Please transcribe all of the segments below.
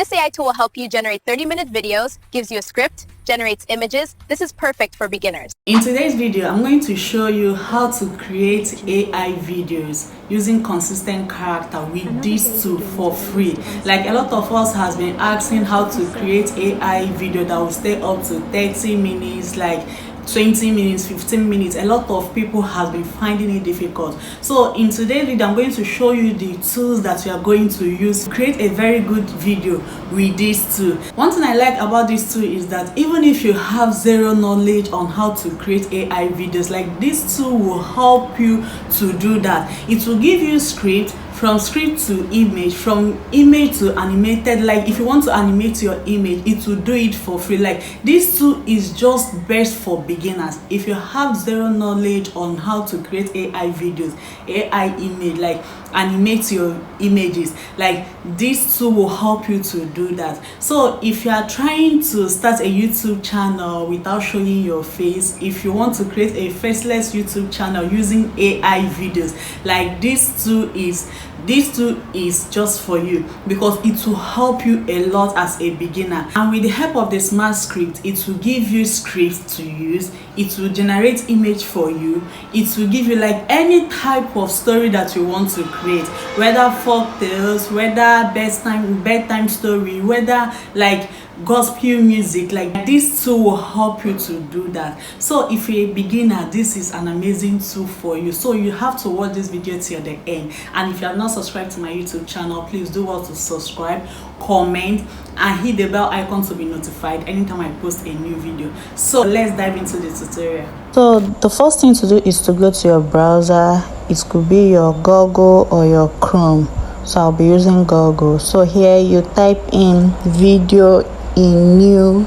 This AI tool will help you generate 30-minute videos, gives you a script, generates images. This is perfect for beginners. In today's video, I'm going to show you how to create AI videos using consistent character with this tool for free. Like a lot of us has been asking how to create AI video that will stay up to 30 minutes, like 20 minutes, 15 minutes. A lot of people have been finding it difficult. So in today's video, I'm going to show you the tools that you are going to use to create a very good video with this tool. One thing I like about this tool is that even if you have zero knowledge on how to create AI videos, like this tool will help you to do that. It will give you script, from script to image, from image to animated. Like if you want to animate your image, it will do it for free. Like this tool is just best for beginners. If you have zero knowledge on how to create AI videos, AI image, like animate your images, like this tool will help you to do that. So if you are trying to start a YouTube channel without showing your face, if you want to create a faceless YouTube channel using AI videos, like this tool is just for you, because it will help you a lot as a beginner. And with the help of the smart script, it will give you scripts to use, it will generate image for you, it will give you like any type of story that you want to create, whether folk tales, whether bedtime story, whether like gospel music. Like this tool will help you to do that. So if you're a beginner, this is an amazing tool for you. So you have to watch this video till the end. And if you have not subscribed to my YouTube channel, please do well to subscribe, comment, and hit the bell icon to be notified anytime I post a new video. So let's dive into the tutorial. So the first thing to do is to go to your browser. It could be your Google or your Chrome. So I'll be using Google. So here you type in video in new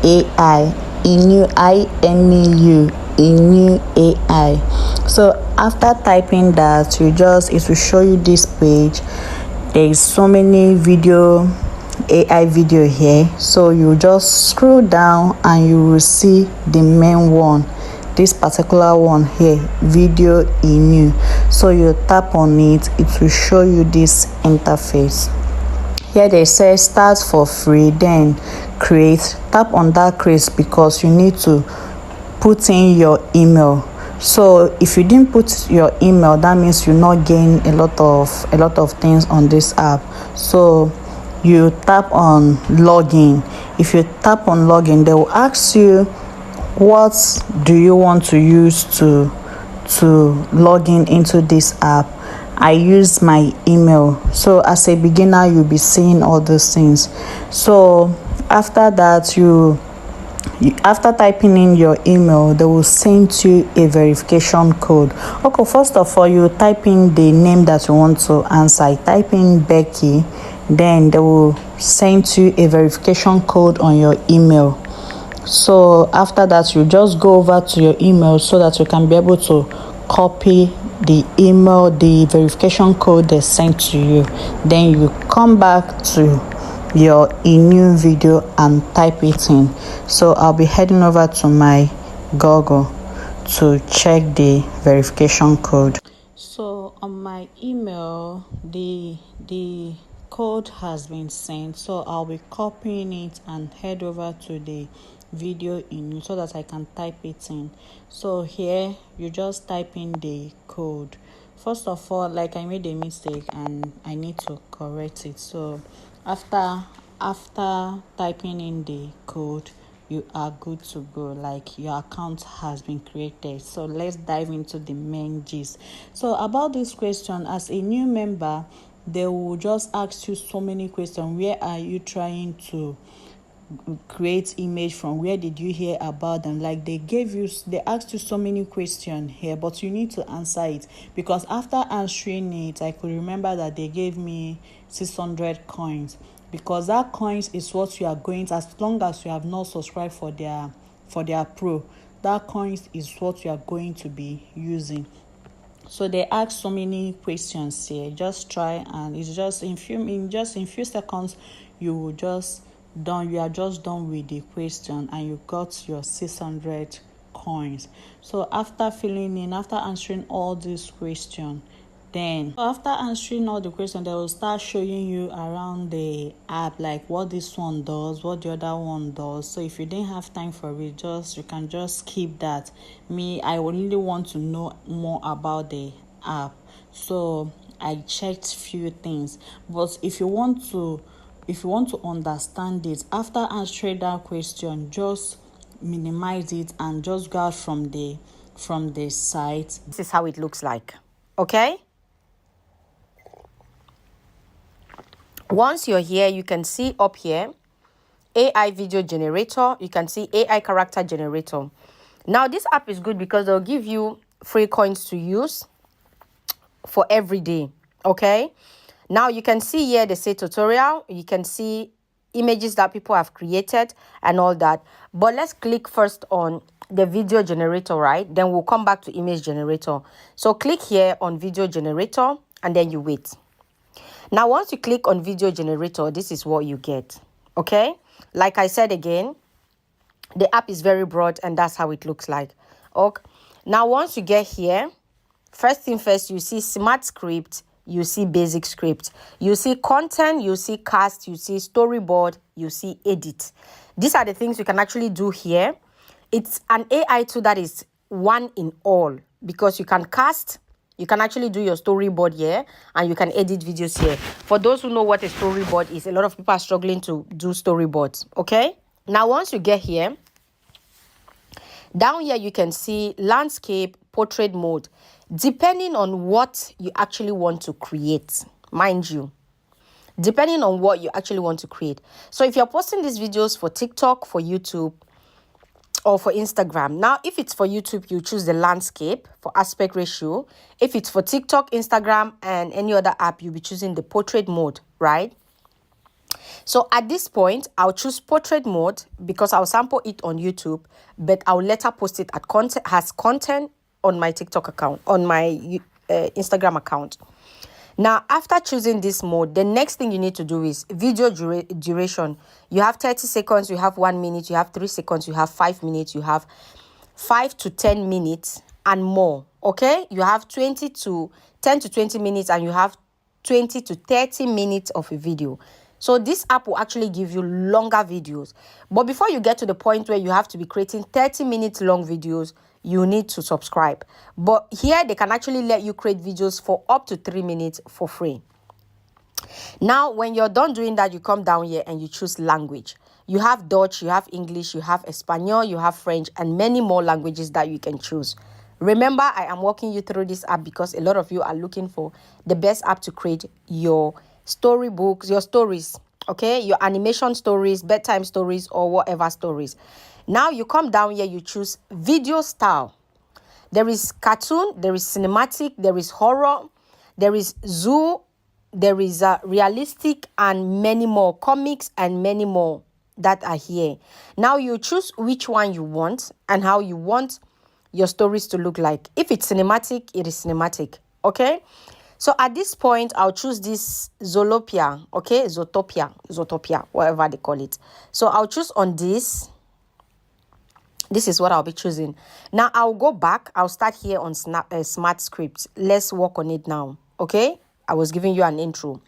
AI, in new INEU, in new AI. So after typing that, it will show you this page. There is so many AI video here. So you just scroll down and you will see the main one, this particular one here, video in new. So you tap on it, it will show you this interface. Here they say start for free, then create. Tap on that create because you need to put in your email. So if you didn't put your email, that means you not gain a lot of things on this app. So you tap on login. If you tap on login, they will ask you what do you want to use to log in into this app. I use my email. So as a beginner, you'll be seeing all those things. So after that, after typing in your email, they will send you a verification code. Okay, first of all, you type in the name that you want to answer. I type in Becky, then they will send you a verification code on your email. So after that, you just go over to your email so that you can be able to copy the email, the verification code they sent to you. Then you come back to your new video and type it in. So I'll be heading over to my Google to check the verification code. So on my email, the code has been sent, so I'll be copying it and head over to the video in so that I can type it in. So here you just type in the code. First of all, like I made a mistake and I need to correct it. So after typing in the code, you are good to go. Like your account has been created. So let's dive into the main gist. So about this question, as a new member, they will just ask you so many questions. Where are you trying to create image from? Where did you hear about them? Like they asked you so many questions here, but you need to answer it, because after answering it, I could remember that they gave me 600 coins, because that coins is what you are going to, as long as you have not subscribed for their pro, that coins is what you are going to be using. So they ask so many questions here. Just try, and it's just in few seconds you are just done with the question and you got your 600 coins. So after answering all these questions, Then after answering all the questions, they will start showing you around the app, like what this one does, what the other one does. So if you didn't have time for it, you can just skip that. I really want to know more about the app, so I checked few things. But if you want to understand it, after answering that question, just minimize it and just go out from the site. This is how it looks like. Okay, once you're here, you can see up here AI video generator. You can see AI character generator. Now this app is good because they'll give you free coins to use for every day. Okay, now you can see here they say tutorial. You can see images that people have created and all that. But let's click first on the video generator, right? Then we'll come back to image generator. So click here on video generator and then you wait. Now once you click on video generator, this is what you get. Okay, like I said again, the app is very broad and that's how it looks like. Okay, now once you get here, first thing first, you see smart script, you see basic script, you see content, you see cast, you see storyboard, you see edit. These are the things you can actually do here. It's an AI tool that is one in all, because you can cast, you can actually do your storyboard here, and you can edit videos here. For those who know what a storyboard is, a lot of people are struggling to do storyboards. Okay, now once you get here, down here you can see landscape, portrait mode, depending on what you actually want to create, mind you, depending on what you actually want to create. So if you're posting these videos for TikTok, for YouTube, or for Instagram, now if it's for YouTube, you choose the landscape for aspect ratio. If it's for TikTok, Instagram, and any other app, you'll be choosing the portrait mode, right? So at this point, I'll choose portrait mode because I'll sample it on YouTube, but I'll later post it as content on my TikTok account, on my Instagram account. Now, after choosing this mode, the next thing you need to do is video duration. You have 30 seconds, you have 1 minute, you have 3 seconds, you have 5 minutes, you have 5 to 10 minutes and more. Okay, you have 10 to 20 minutes, and you have 20 to 30 minutes of a video. So this app will actually give you longer videos. But before you get to the point where you have to be creating 30 minutes long videos, you need to subscribe. But here they can actually let you create videos for up to 3 minutes for free. Now, when you're done doing that, you come down here and you choose language. You have Dutch, you have English, you have Espanol, you have French, and many more languages that you can choose. Remember, I am walking you through this app because a lot of you are looking for the best app to create your storybooks, your stories, okay, your animation stories, bedtime stories, or whatever stories. Now you come down here, you choose video style. There is cartoon, there is cinematic, there is horror, there is zoo, there is realistic, and many more, comics and many more that are here. Now you choose which one you want and how you want your stories to look like. If it's cinematic, it is cinematic, okay? So at this point, I'll choose this Zootopia, okay? Zootopia, whatever they call it. So I'll choose on this. This is what I'll be choosing. Now I'll go back. I'll start here on smart script. Let's work on it now, okay? I was giving you an intro.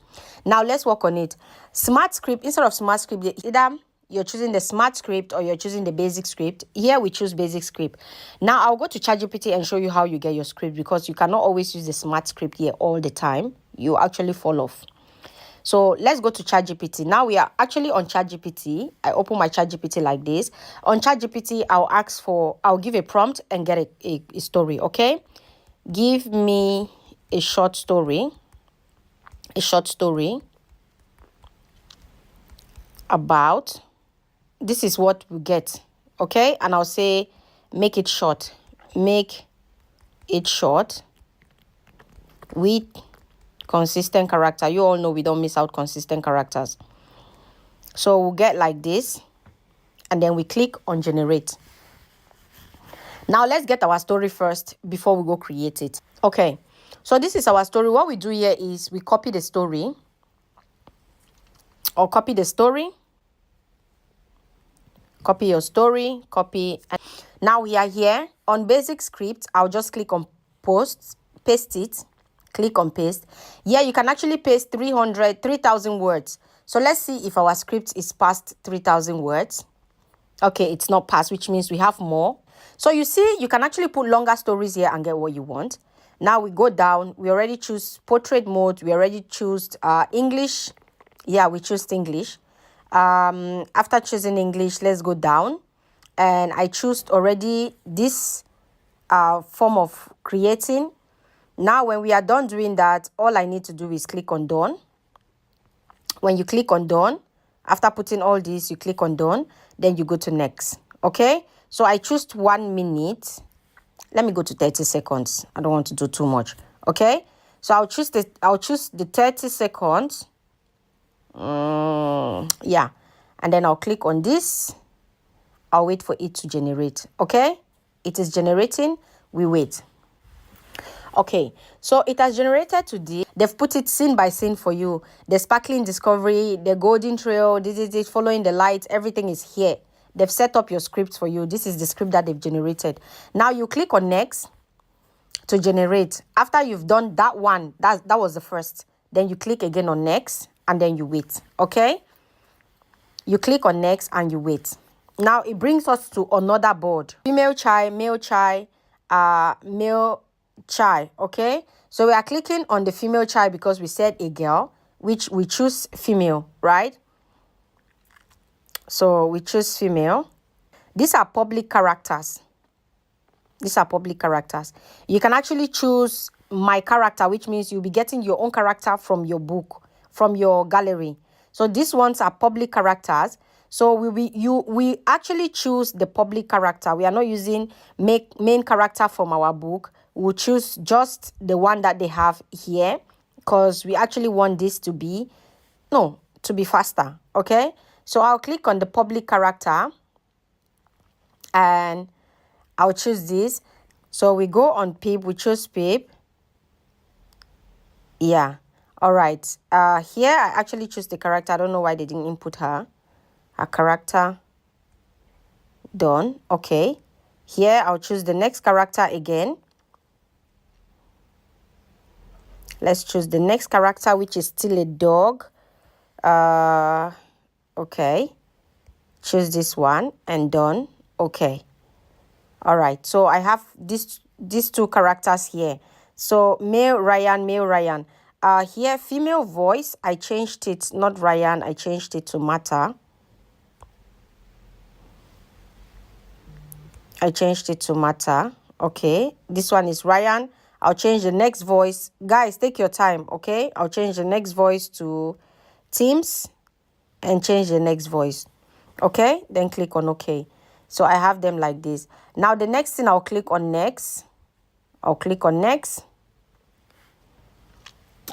Now let's work on it. Smart script, instead of smart script, either you're choosing the smart script or you're choosing the basic script. Here we choose basic script. Now I'll go to ChatGPT and show you how you get your script, because you cannot always use the smart script here all the time. You actually fall off. So let's go to ChatGPT. Now we are actually on ChatGPT. I open my ChatGPT like this. On ChatGPT, I'll give a prompt and get a story, okay? Give me a short story. A short story about, this is what we get, okay? And I'll say, make it short. Make it short with consistent character. You all know we don't miss out consistent characters. So we'll get like this, and then we click on generate. Now let's get our story first before we go create it. Okay, so this is our story. What we do here is we copy the story, or copy the story. Copy your story, copy. Now we are here on basic script. I'll just click on paste it, Click on paste. Here you can actually paste 3,000 words. So let's see if our script is past 3,000 words. Okay, it's not past, which means we have more. So you see, you can actually put longer stories here and get what you want. Now we go down. We already choose portrait mode. We already choose English. Yeah, we choose English. After choosing English, let's go down. And I choose already this form of creating. Now, when we are done doing that, all I need to do is click on done. When you click on done, after putting all this, you click on done, then you go to next. Okay, so I choose 1 minute. Let me go to 30 seconds. I don't want to do too much. Okay, so I'll choose the 30 seconds. Yeah, and then I'll click on this. I'll wait for it to generate. Okay, it is generating. We wait. Okay, so it has generated today. They've put it scene by scene for you. The sparkling discovery, the golden trail, this is it, following the light, everything is here. They've set up your script for you. This is the script that they've generated. Now you click on next to generate. After you've done that one, that was the first. Then you click again on next and then you wait. Okay, you click on next and you wait. Now it brings us to another board. Female child, male child, male child. Okay, so we are clicking on the female child because we said a girl, which we choose female, right? So we choose female. These are public characters. These are public characters. You can actually choose my character, which means you'll be getting your own character from your book, from your gallery. So these ones are public characters. So we actually choose the public character. We are not using main character from our book. We'll choose just the one that they have here because we actually want this to be faster. Okay, so I'll click on the public character and I'll choose this. So we go on Pip, we choose Pip. Yeah, all right. Here I actually choose the character. I don't know why they didn't input her character. Done. Okay, here I'll choose the next character again. Let's choose the next character, which is still a dog. Okay, choose this one and done. Okay, all right. So I have these two characters here. So male Ryan, male Ryan. Here female voice. I changed it, not Ryan. I changed it to Mata. I changed it to Mata. Okay, this one is Ryan. I'll change the next voice. Guys, take your time, okay? I'll change the next voice to Teams and change the next voice. Okay, then click on OK. So I have them like this. Now the next thing, I'll click on next. I'll click on next.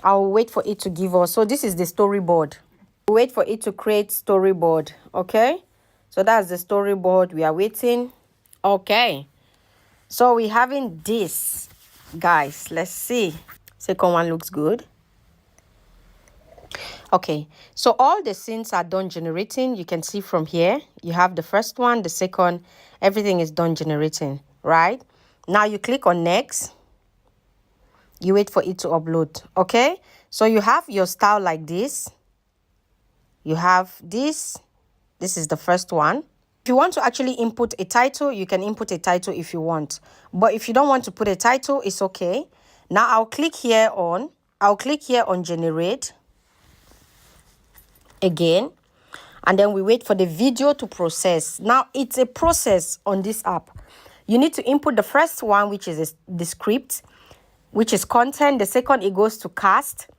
I'll wait for it to give us. So this is the storyboard. Wait for it to create storyboard. Okay, so that's the storyboard. We are waiting. Okay, so we're having this, guys. Let's see. Second one looks good. Okay, so all the scenes are done generating. You can see from here, you have the first one, the second, everything is done generating, right? Now you click on next. You wait for it to upload. Okay, so you have your style like this. You have this. This is the first one. If you want to actually input a title, you can input a title if you want. But if you don't want to put a title, it's okay. Now I'll click here on generate again. And then we wait for the video to process. Now it's a process on this app. You need to input the first one, which is the script, which is content. The second, it goes to cast.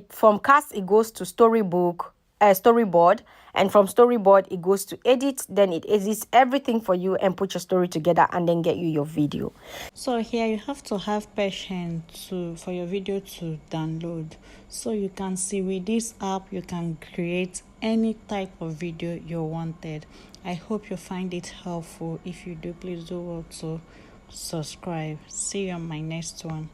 From cast, it goes to storyboard. And from storyboard, it goes to edit. Then it edits everything for you and put your story together and then get you your video. So here you have to have patience for your video to download. So you can see with this app, you can create any type of video you wanted. I hope you find it helpful. If you do, please do also subscribe. See you on my next one.